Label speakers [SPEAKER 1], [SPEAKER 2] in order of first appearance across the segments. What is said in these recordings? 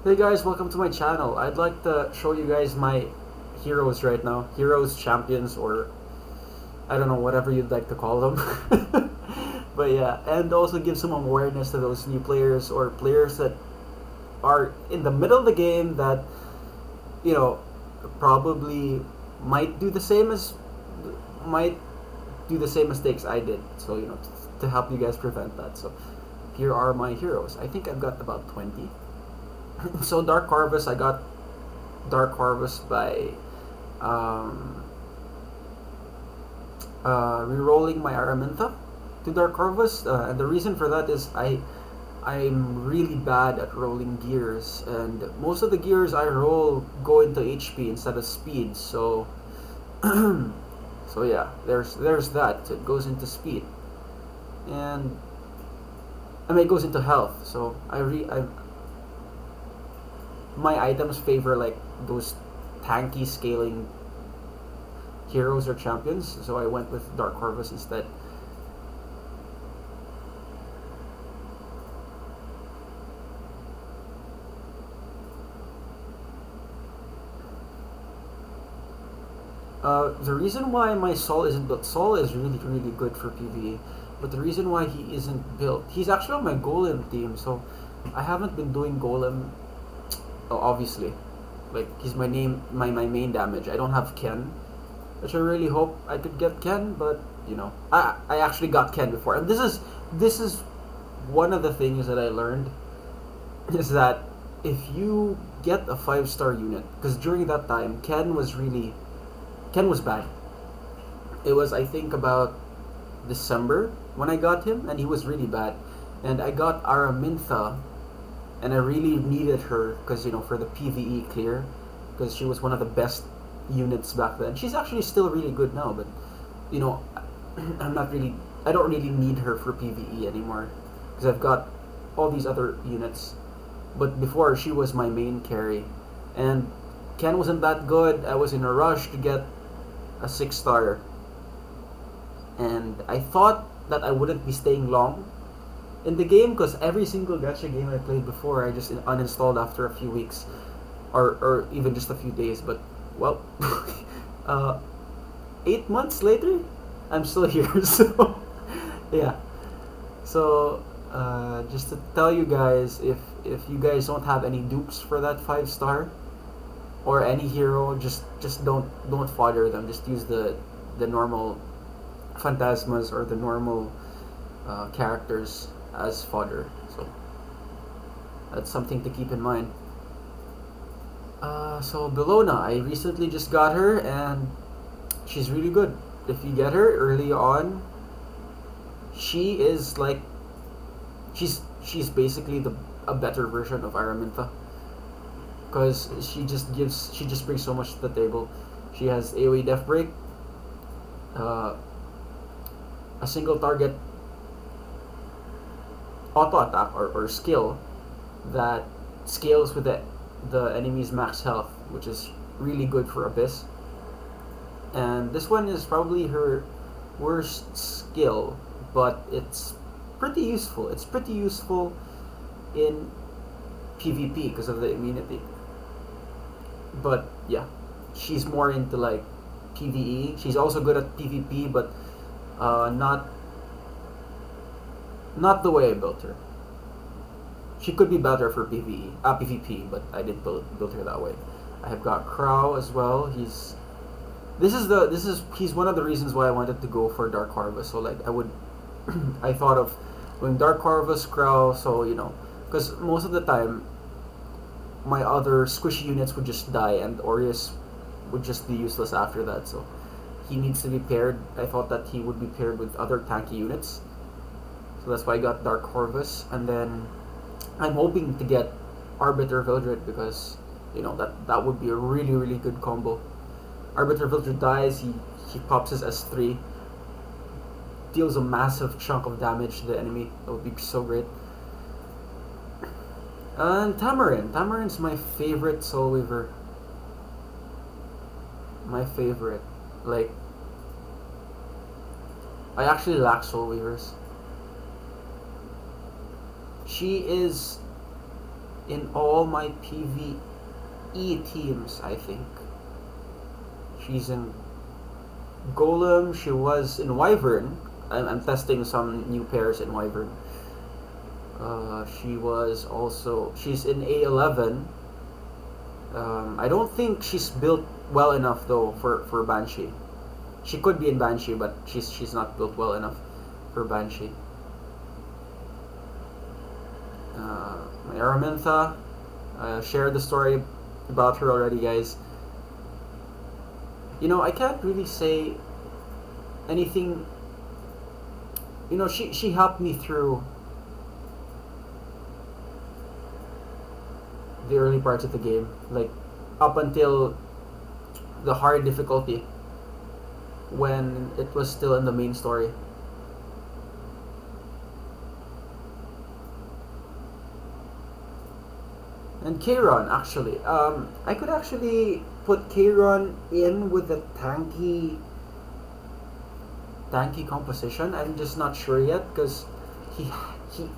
[SPEAKER 1] Hey guys, welcome to my channel. I'd like to show you guys my heroes right now. Heroes, champions, or I don't know, whatever you'd like to call them. But yeah, and also give some awareness to those new players or players that are in the middle of the game that, you know, probably might do the same as might do the same mistakes I did. So, to help you guys prevent that. So, here are my heroes. I think I've got about 20. So Dark Harvest, I got Dark Harvest by um, re-rolling my Araminta to Dark Harvest, and the reason for that is I'm really bad at rolling gears, and most of the gears I roll go into HP instead of speed. So so yeah, there's that. It goes into speed, and I mean it goes into health. So I my items favor like those tanky scaling heroes or champions, so I went with Dark Harvest instead. The reason why my Sol isn't built, Sol is really good for PvE, but the reason why he isn't built, he's actually on my Golem team, so I haven't been doing Golem. Oh, obviously, like he's my main damage. I don't have Ken, which I really hope I could get Ken, but I actually got Ken before, and this is one of the things that I learned is that if you get a 5-star unit, because during that time Ken was bad. It was, I think, about December when I got him, and he was really bad. And I got Araminta, and I really needed her because for the PVE clear, because she was one of the best units back then. She's actually still really good now, but you know, I don't really need her for PVE anymore because I've got all these other units. But before, she was my main carry, and Ken wasn't that good. I was in a rush to get a 6-star, and I thought that I wouldn't be staying long in the game because every single gacha game I played before I just uninstalled after a few weeks or even just a few days. But well, uh, 8 months later, I'm still here. So yeah. So just to tell you guys, if you guys don't have any dupes for that 5-star or any hero, just don't fodder them. Just use the normal phantasmas or the normal characters as fodder. So that's something to keep in mind. So Bellona, I recently just got her, and she's really good. If you get her early on, she is like she's basically a better version of Araminta because she just brings so much to the table. She has AoE Death Break, uh, a single target auto attack or skill that scales with the enemy's max health, which is really good for Abyss. And this one is probably her worst skill, but it's pretty useful. It's pretty useful in PvP because of the immunity. But yeah, she's more into like PvE. She's also good at PvP, but not the way I built her. She could be better for PvP, but I didn't build her that way. I have got Crow as well. He's one of the reasons why I wanted to go for Dark Harvest. So like I thought of going Dark Harvest, Crow. So because most of the time my other squishy units would just die, and Aureus would just be useless after that. So he needs to be paired. I thought that he would be paired with other tanky units. So that's why I got Dark Harvest, and then I'm hoping to get Arbiter Vildred because that would be a really good combo. Arbiter Vildred dies, he pops his S3, deals a massive chunk of damage to the enemy. That would be so great. And Tamarin's my favorite Soul Weaver. My favorite. Like, I actually lack Soul Weavers. She is in all my PvE teams, I think. She's in Golem, she was in Wyvern. I'm testing some new pairs in Wyvern. She's in A11. I don't think she's built well enough though for Banshee. She could be in Banshee, but she's not built well enough for Banshee. My Araminta, I shared the story about her already, guys. I can't really say anything. She helped me through the early parts of the game, like up until the hard difficulty when it was still in the main story. And Kayron, actually, I could actually put Kayron in with the tanky composition. I'm just not sure yet because he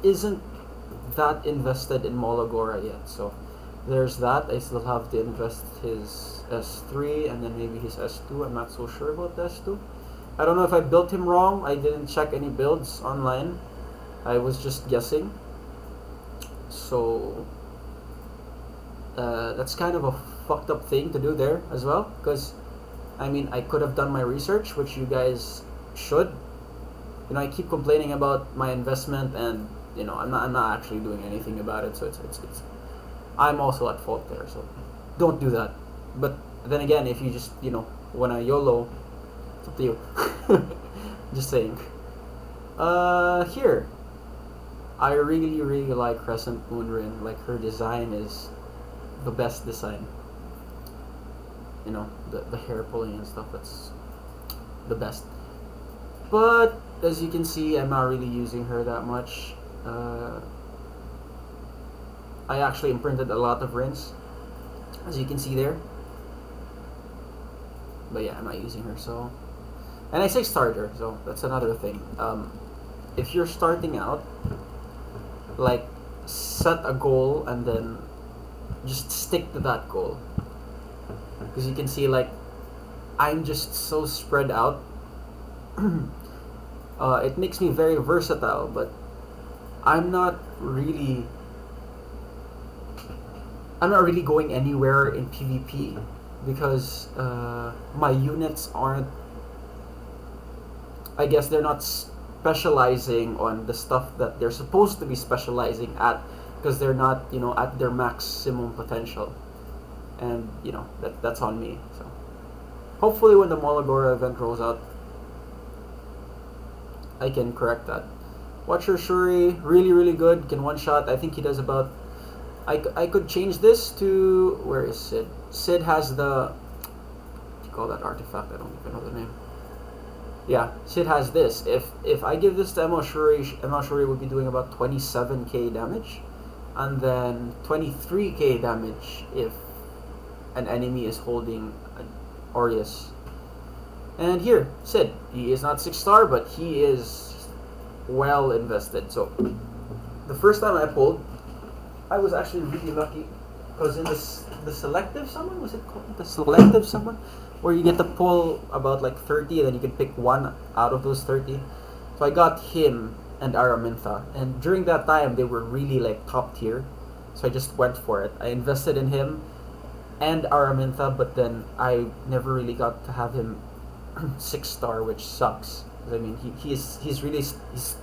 [SPEAKER 1] isn't that invested in Molagora yet. So there's that. I still have to invest his S3 and then maybe his S2. I'm not so sure about the S2. I don't know if I built him wrong. I didn't check any builds online. I was just guessing. So that's kind of a fucked up thing to do there as well, because I could have done my research, which you guys should. I keep complaining about my investment, and I'm not actually doing anything about it. So it's I'm also at fault there. So don't do that. But then again, if you just wanna YOLO, it's up to you. Just saying. Here, I really like Crescent Moonrin. Like, her design is the best design. The hair pulling and stuff, that's the best. But as you can see, I'm not really using her that much. I actually imprinted a lot of rinse, as you can see there. But yeah, I'm not using her, so. And I say starter, so that's another thing. If you're starting out, like, set a goal and then just stick to that goal. Because you can see, like, I'm just so spread out. It makes me very versatile, but I'm not really going anywhere in PvP because my units aren't, I guess they're not specializing on the stuff that they're supposed to be specializing at, because they're not at their maximum potential, and that's on me. So hopefully when the Molagora event rolls out, I can correct that. Watcher Shuri, really good, can one shot. I think he does about, I could change this to, where is Sid? Sid has the, what do you call that artifact? I don't even know the name. Yeah, Sid has this. If I give this to ML Shuri would be doing about 27k damage, and then 23k damage if an enemy is holding an Aureus. And here, Sid, he is not 6-star, but he is well invested. So the first time I pulled, I was actually really lucky, because in the selective summon, was it called the selective summon, where you get to pull about like 30 and then you can pick one out of those 30. So I got him and Araminta, and during that time they were really like top tier, so I just went for it. I invested in him and Araminta, but then I never really got to have him 6-star, which sucks. He's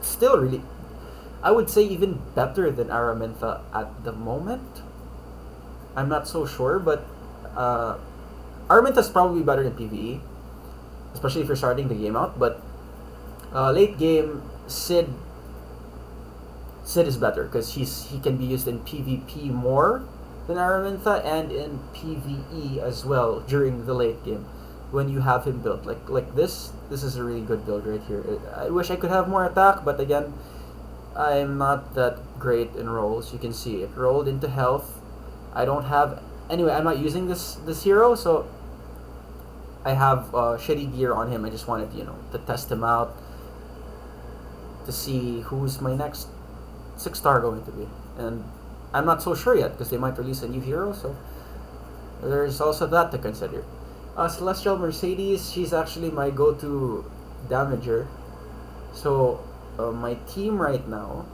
[SPEAKER 1] still really, I would say, even better than Araminta at the moment. I'm not so sure, but Araminta's probably better than PvE, especially if you're starting the game out. But late game, Sid is better because he can be used in PvP more than Araminta, and in PvE as well during the late game when you have him built like this. This is a really good build right here. I wish I could have more attack, but again, I'm not that great in rolls. You can see it rolled into health. I don't have, anyway, I'm not using this hero, so I have shitty gear on him. I just wanted to test him out to see who's my next 6-star going to be, and I'm not so sure yet because they might release a new hero, so there's also that to consider. Celestial Mercedes, she's actually my go-to damager. So my team right now.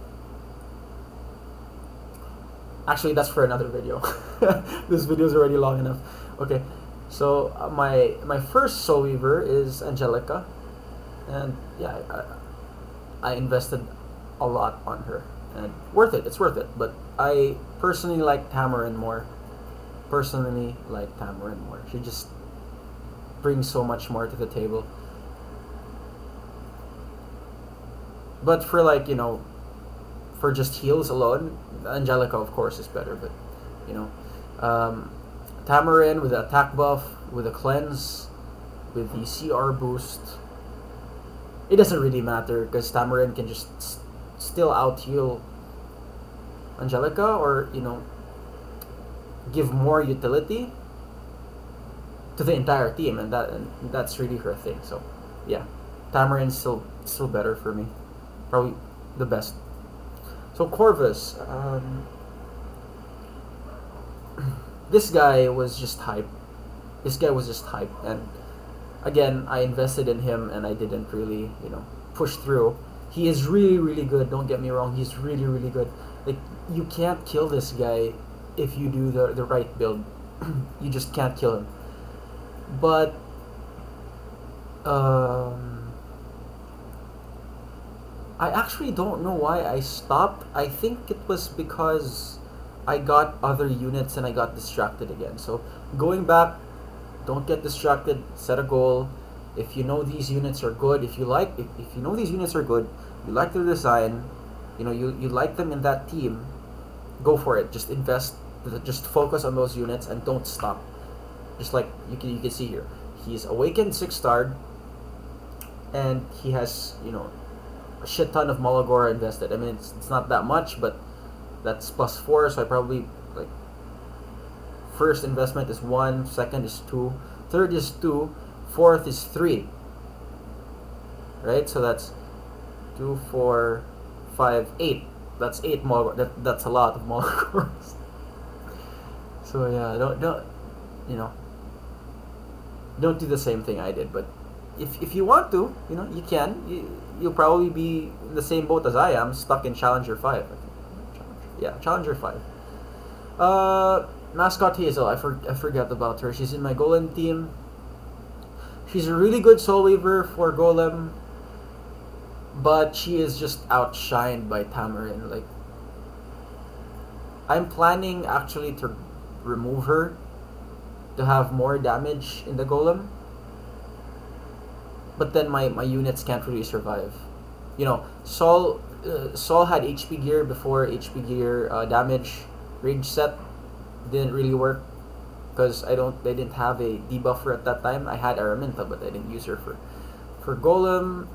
[SPEAKER 1] Actually, that's for another video. This video is already long enough. Okay, so my first Soul Weaver is Angelica, and yeah, I invested a lot on her, and worth it. It's worth it. But I personally like Tamarin more. She just brings so much more to the table. But for for just heals alone, Angelica of course is better. But you know, Tamarin with the attack buff, with the cleanse, with the CR boost, it doesn't really matter because Tamarin can just still out heal Angelica, or give more utility to the entire team, and that's really her thing. So yeah, Tamarin's still better for me, probably the best. So Corvus, this guy was just hype. And again, I invested in him, and I didn't really, push through. He is really, really good. Don't get me wrong. He's really, really good. Like, you can't kill this guy if you do the right build. You just can't kill him. But I actually don't know why I stopped. I think it was because I got other units and I got distracted again. So going back, don't get distracted. Set a goal. If you know these units are good, if you know these units are good, you like their design, you like them in that team, go for it. Just invest. Just focus on those units and don't stop. Just like you can see here, he's awakened 6-starred, and he has a shit ton of Malagora invested. I mean, it's not that much, but that's +4, so I probably first investment is 1, second is 2, third is 2, fourth is 3. Right? So that's 2, 4, 5, 8. That's 8 Malagora. That's a lot of Malagoras. So yeah, don't do the same thing I did, but if you want to, you can. You'll probably be in the same boat as I am, stuck in Challenger 5. Yeah, Challenger 5. Mascot Hazel, I forgot about her. She's in my Golem team. She's a really good Soul Weaver for Golem, but she is just outshined by Tamarin. Like, I'm planning actually to remove her to have more damage in the Golem, but then my units can't really survive. Saul had HP gear before. HP gear damage rage set didn't really work because I didn't have a debuffer at that time. I had Araminta, but I didn't use her for Golem.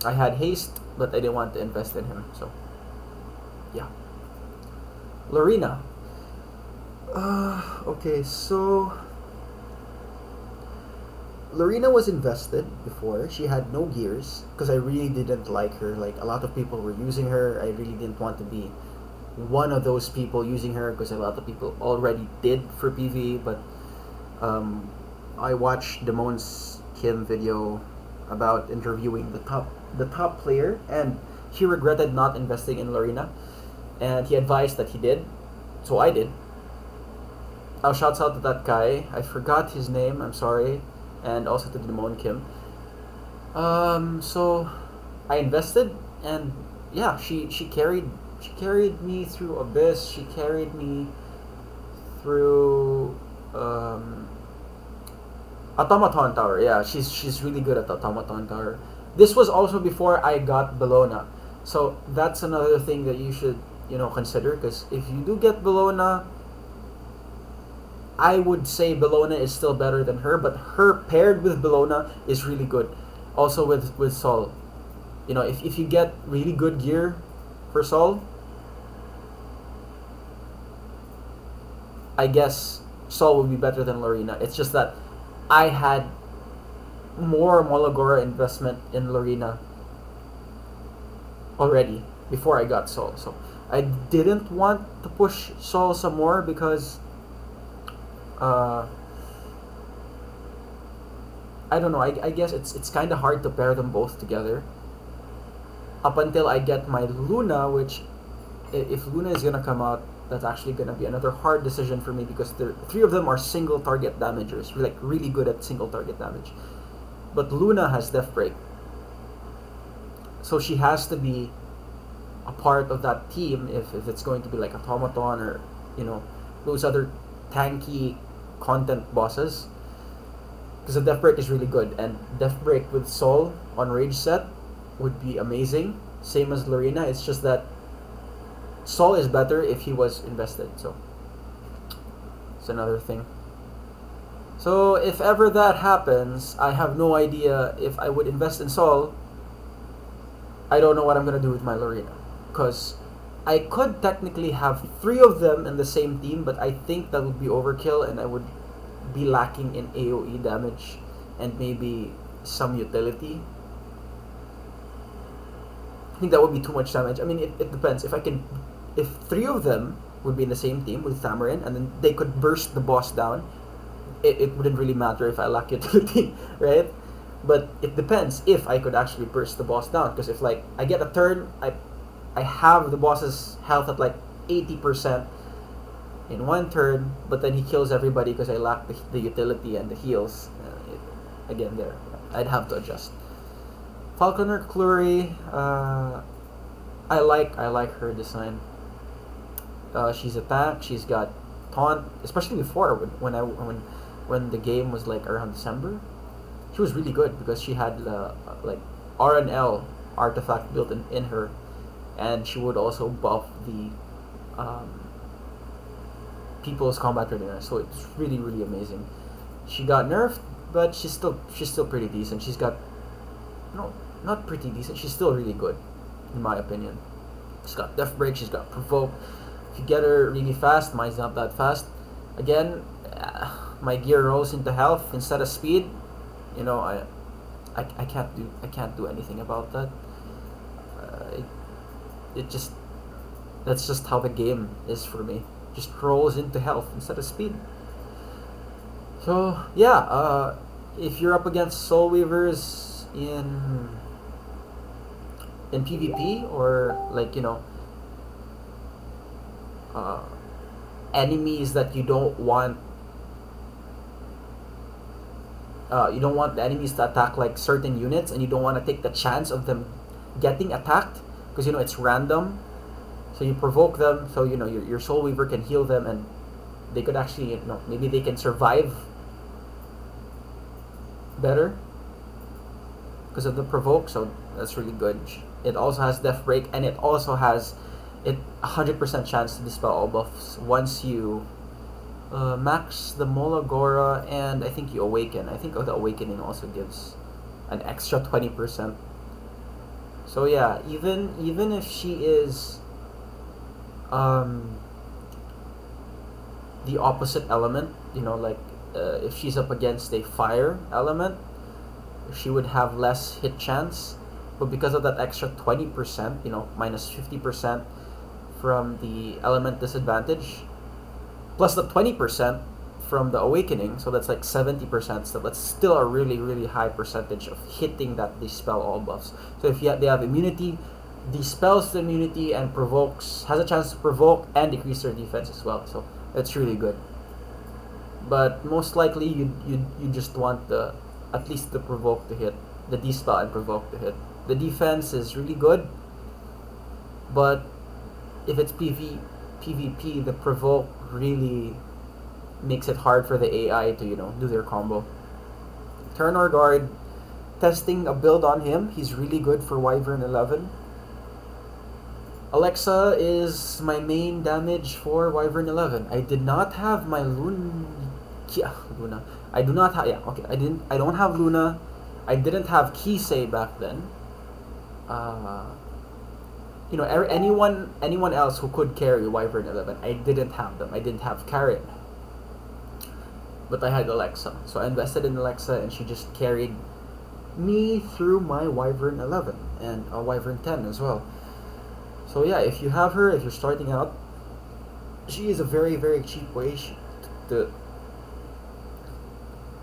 [SPEAKER 1] I had haste, but I didn't want to invest in him. So yeah, Lorena. Okay, so Lorena was invested before. She had no gears because I really didn't like her. Like, a lot of people were using her. I really didn't want to be one of those people using her because a lot of people already did for PvE. But I watched Damon's Kim video about interviewing the top player, and he regretted not investing in Lorena, and he advised that he did, so I did. Shouts out to that guy. I forgot his name. I'm sorry. And also to Damon Kim. So I invested, and yeah, she carried me through Abyss. She carried me through Automaton Tower. Yeah, she's really good at Automaton Tower. This was also before I got Bellona, so that's another thing that you should consider, because if you do get Bellona, I would say Bellona is still better than her, but her paired with Bellona is really good. Also with Sol. If you get really good gear for Sol, I guess Sol would be better than Lorena. It's just that I had more Molagora investment in Lorena already before I got Sol. So I didn't want to push Sol some more because uh, I don't know. I guess it's kind of hard to pair them both together. Up until I get my Luna, which if Luna is gonna come out, that's actually gonna be another hard decision for me because three of them are single target damagers, like really good at single target damage. But Luna has Death Break, so she has to be a part of that team if it's going to be like Automaton or those other tanky content bosses. Because the Death Break is really good, and Death Break with Sol on Rage set would be amazing. Same as Lorena. It's just that Sol is better if he was invested. So it's another thing. So if ever that happens, I have no idea if I would invest in Sol. I don't know what I'm gonna do with my Lorena, because I could technically have three of them in the same team, but I think that would be overkill, and I would be lacking in AoE damage and maybe some utility. I think that would be too much damage. I mean, it depends. If three of them would be in the same team with Tamarin, and then they could burst the boss down, it wouldn't really matter if I lack utility, right? But it depends if I could actually burst the boss down, because if like I get a turn, I have the boss's health at like 80% in one turn, but then he kills everybody because I lack the utility and the heals. Again, there I'd have to adjust. Falconer Clury, I like her design. She's a tank. She's got taunt, especially before when the game was like around December. She was really good because she had like R&L artifact built in her, and she would also buff the people's combat readiness. So it's really really amazing. She got nerfed, but she's still pretty decent. She's got not pretty decent. She's still really good, in my opinion. She's got Death Break. She's got Provoke. If you get her really fast, mine's not that fast. Again, my gear rolls into health instead of speed. I can't do anything about that. It just that's just how the game is for me. Just rolls into health instead of speed. So yeah, if you're up against Soul Weavers in PvP, or like enemies that you don't want the enemies to attack like certain units, and you don't want to take the chance of them getting attacked because it's random. So you provoke them, so your Soul Weaver can heal them, and they could actually maybe they can survive better because of the provoke. So that's really good. It also has Death Break, and it also has 100% chance to dispel all buffs once you max the Molagora, and I think you awaken. I think the awakening also gives an extra 20%. So yeah, even if she is the opposite element, if she's up against a fire element, she would have less hit chance. But because of that extra 20%, minus 50% from the element disadvantage, plus the 20% from the awakening, so that's like 70%. So that's still a really really high percentage of hitting that dispel all buffs. So if they have immunity, dispels the immunity and has a chance to provoke and decrease their defense as well. So that's really good. But most likely you just want at least the provoke to hit, the dispel and provoke to hit. The defense is really good, but if it's PvP, the provoke really makes it hard for the AI to do their combo. Turn or guard, testing a build on him. He's really good for Wyvern 11. Alexa is my main damage for Wyvern 11. I did not have my Luna. I do not have. Yeah, okay. I don't have Luna. I didn't have Kisei back then. Anyone else who could carry Wyvern 11, I didn't have them. I didn't have Karen, but I had Alexa, so I invested in Alexa, and she just carried me through my Wyvern 11 and a Wyvern 10 as well. So yeah, if you have her, if you're starting out, she is a very very cheap way to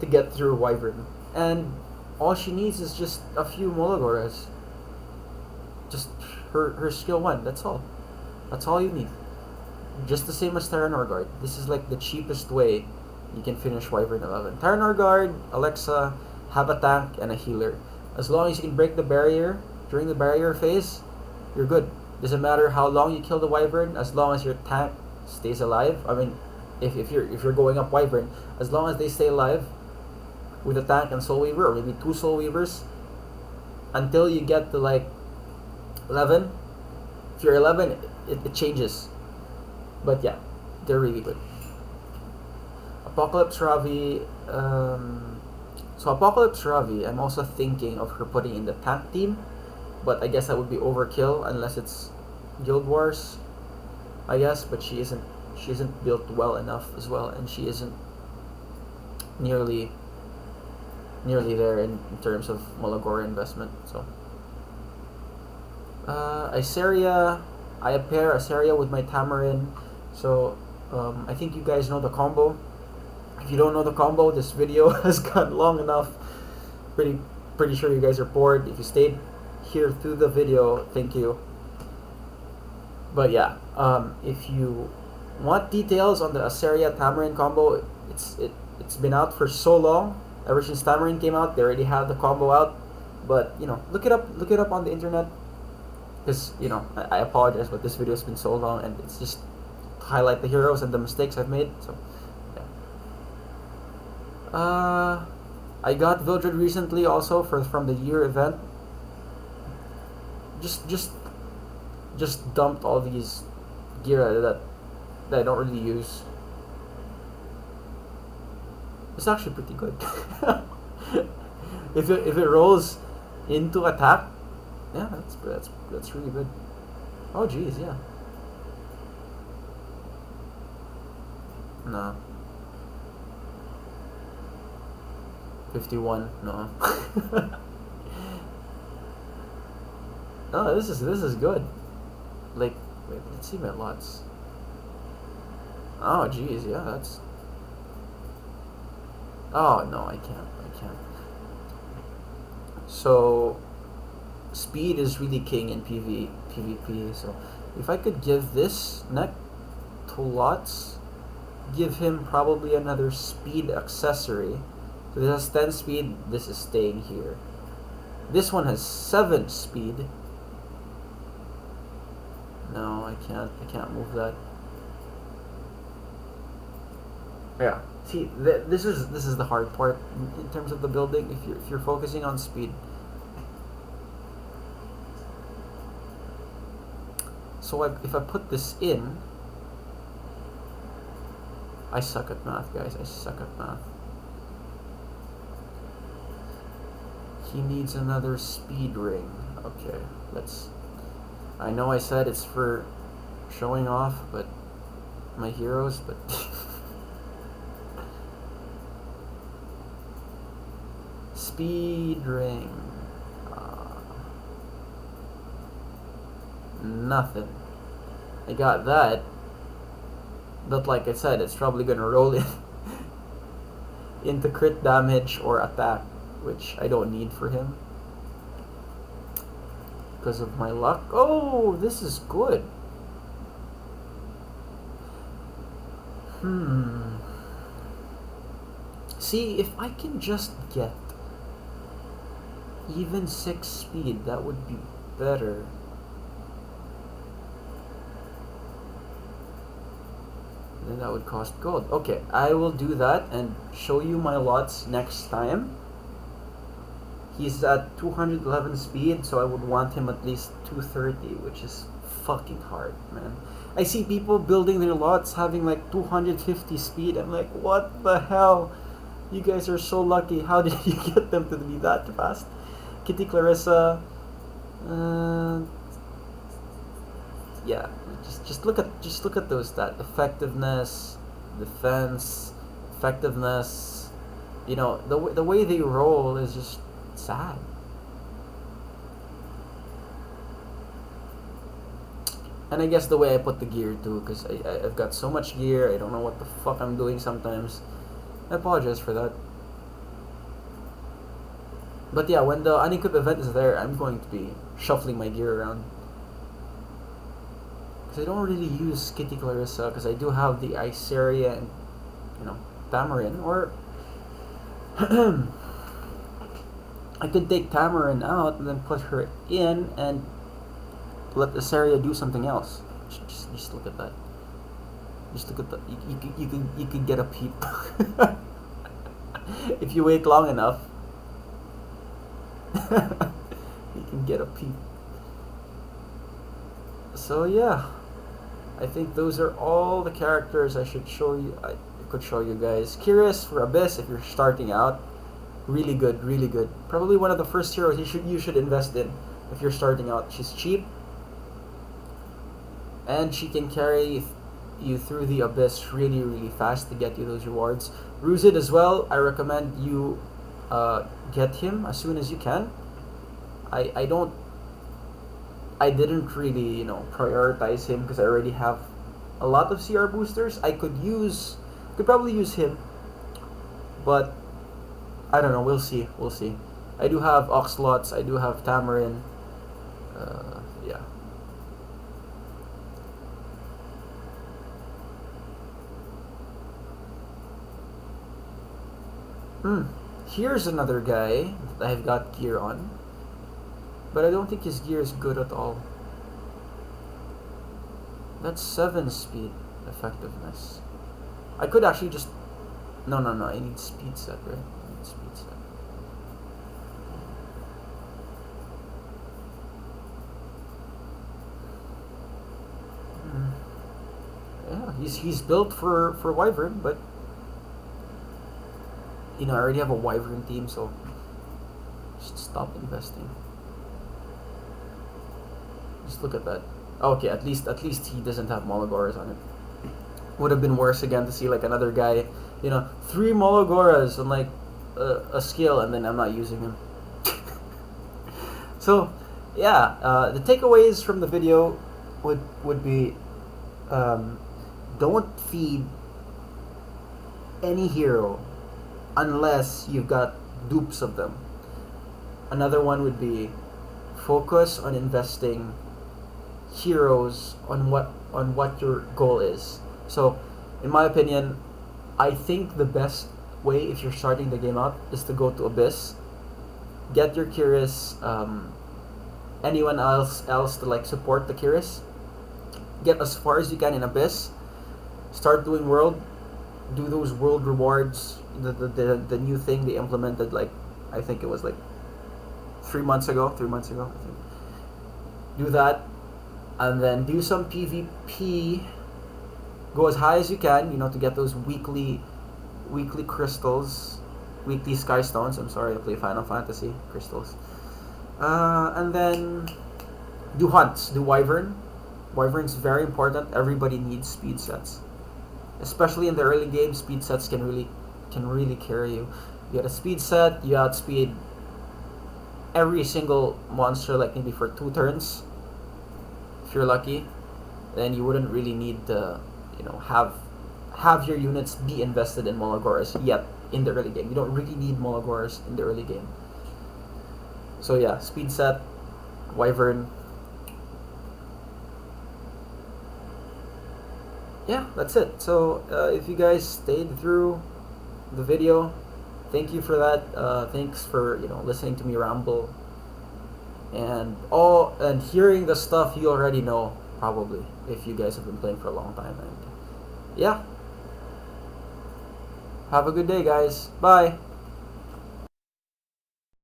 [SPEAKER 1] to get through Wyvern, and all she needs is just a few Molagores. Just her skill one. That's all. That's all you need. Just the same as Terran Norgard. This is like the cheapest way you can finish Wyvern 11. Terran Norgard, Alexa, have a tank and a healer. As long as you can break the barrier during the barrier phase, you're good. Doesn't matter how long you kill the Wyvern, as long as your tank stays alive. I mean, if you're going up Wyvern, as long as they stay alive with a tank and Soul Weaver, or maybe two Soul Weavers, until you get to like 11. If you're 11, it changes. But yeah, they're really good. Apocalypse Ravi. So Apocalypse Ravi, I'm also thinking of her putting in the tank team, but I guess that would be overkill unless it's Guild Wars, I guess. But she isn't built well enough as well, and she isn't nearly there in terms of Molagora investment. So Iseria, I pair Iseria with my Tamarin. So I think you guys know the combo. If you don't know the combo, this video has gone long enough. Pretty sure you guys are bored. If you stayed here through the video, thank you. But yeah, if you want details on the Iseria Tamarin combo, it's been out for so long. Ever since Tamarin came out, they already had the combo out. But you know, look it up on the internet. Because you know, I apologize, but this video has been so long, and it's just to highlight the heroes and the mistakes I've made. So yeah. I got Vildred recently also from the year event. Just dumped all these gear that I don't really use. It's actually pretty good. if it rolls into attack, yeah, that's really good. Oh geez, yeah. No. 51, no. Oh, this is good. Like, wait, let's see my lots. Oh geez, yeah, that's. Oh no, I can't. So, speed is really king in PvP. So, if I could give this neck to lots, give him probably another speed accessory. So this has 10 speed. This is staying here. This one has 7 speed. No, I can't move that. Yeah. See, this is the hard part in terms of the building. If you're focusing on speed. So if I put this in, I suck at math, guys. I suck at math. He needs another speed ring. Okay, let's. I know I said it's for showing off, but my heroes, but. Speed ring. Nothing. I got that, but like I said, it's probably gonna roll in into crit damage or attack, which I don't need for him because of my luck. Oh, this is good. See, if I can just get even 6 speed, that would be better. Then that would cost gold. Okay, I will do that and show you my lots next time. He's at 211 speed, so I would want him at least 230, which is fucking hard, man. I see people building their lots having like 250 speed. I'm like, what the hell? You guys are so lucky. How did you get them to be that fast? Kitty Clarissa. Yeah, just look at those stats. Effectiveness, defense, effectiveness. You know, the way they roll is just sad. And I guess the way I put the gear too, because I've got so much gear, I don't know what the fuck I'm doing sometimes. I apologize for that. But yeah, when the unequip event is there, I'm going to be shuffling my gear around. Because I don't really use Kitty Clarissa, because I do have the Iceria and, Tamarin. Or I could take Tamarin out and then put her in and let Iceria do something else. Just look at that. Just look at that. You could get a peep. If you wait long enough. You can get a peep. So yeah, I think those are all the characters I should show you. I could show you guys. Curious for Abyss if you're starting out. Really good, really good. Probably one of the first heroes you should invest in if you're starting out. She's cheap, and she can carry you through the Abyss really, really fast to get you those rewards. Ruzid as well. I recommend you get him as soon as you can. I didn't really prioritize him because I already have a lot of CR boosters. I could probably use him, but I don't know. We'll see. I do have Oxlots. I do have Tamarin. Yeah. Here's another guy that I've got gear on, but I don't think his gear is good at all. That's 7 speed effectiveness. I could actually just... No, I need speed set, right? I need speed set. Yeah, he's built for Wyvern, but I already have a Wyvern team, so just stop investing. Just look at that. Okay, at least he doesn't have Mologoras on it. Would have been worse again to see like another guy, 3 Mologoras on like a skill, and then I'm not using him. So, yeah, the takeaways from the video would be, don't feed any hero unless you've got dupes of them. Another one would be focus on investing heroes on what your goal is. So, in my opinion, I think the best way if you're starting the game out is to go to Abyss, get your Curious, anyone else to like support the Curious, get as far as you can in Abyss, start doing world, do those world rewards, the new thing they implemented, like I think it was like 3 months ago I think. Do that, and then do some PvP. Go as high as you can, to get those weekly crystals, weekly sky stones. I'm sorry, I play Final Fantasy crystals. And then do hunts, do Wyvern. Wyvern's very important. Everybody needs speed sets, especially in the early game. Speed sets can really carry you. You get a speed set, you outspeed every single monster, like maybe for 2 turns. If you're lucky, then you wouldn't really need to, have your units be invested in Mologoras yet in the early game. You don't really need Mologoras in the early game. So yeah, speed set, Wyvern. Yeah, that's it. So if you guys stayed through the video, thank you for that. Thanks for listening to me ramble and hearing the stuff you already know, probably, if you guys have been playing for a long time. And yeah, have a good day, guys. Bye.